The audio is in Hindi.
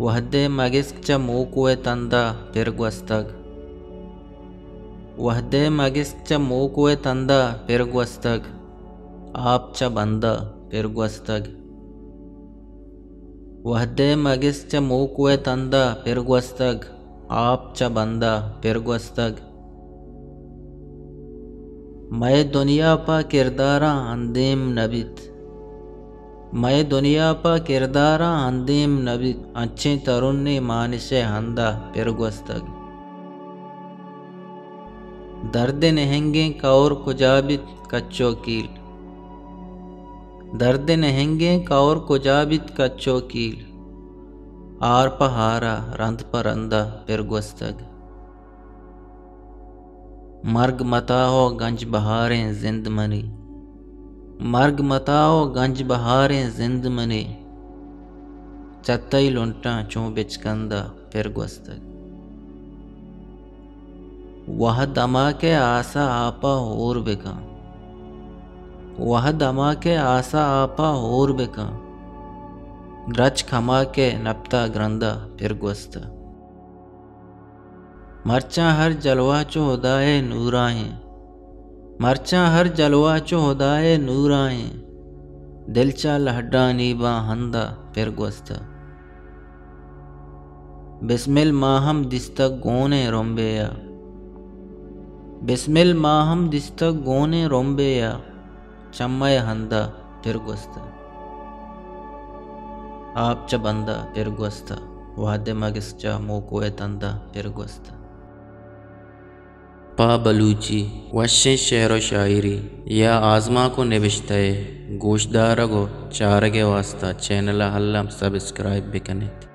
वहदे मगिस्चा मूकुए तंदा पिरगुस्तग वहदे मगिस्चा मूकुए तंदा पिरगुस्तग आपचा बंदा पिरगुस्तग वहदे मगिस्चा मूकुए तंदा पिरगुस्तग आपचा बंदा पिरगुस्तग मैं दुनिया पा किरदारा अंदीम नबित मैं दुनिया पा किरदारा अंदीम नबित अच्छे तरुणी मानिशे हंदा पिरगुस्तग दर्द नहेंगे कौर कुजाबित कच्चो कील दर्द नहेंगे कौर कुजाबित कच्चो कील आर पहारा रंध परंदा पिरगुस्तग मर्ग मताओ गंज बहारें जिंद मनी मर्ग मताओ गंज बहारें जिंद मनी चतई लुंटा चूं बिचकंदा पिरगुस्तग वह दमा के आसा आपा और बिका वह दमा के आसा आपा और बिका ग्रच खमा के नपता ग्रंदा पिरगुस्ता मरचा हर जलवा चो उदाए नूराएं मरचा हर जलवा चो उदाए नूराएं दिलचा लहड्डा नीबा हंदा पिरगुस्ता बिस्मिल माहम दिस्तक गोने रोम्बेया बिस्मिल माहम दिस्तक गोने रोम्बेया चम्मय हंदा पिरगुस्ता आपचा बंदा पिरगुस्ता वादे मगिस्चा मोकोए तंदा पिरगुस्ता पा बलूची वश्य शेर शायरी या आज़मा को निविश्ते गोशदार गो चारगे वास्ता चैनल हल्लम सब्सक्राइब भी कनें।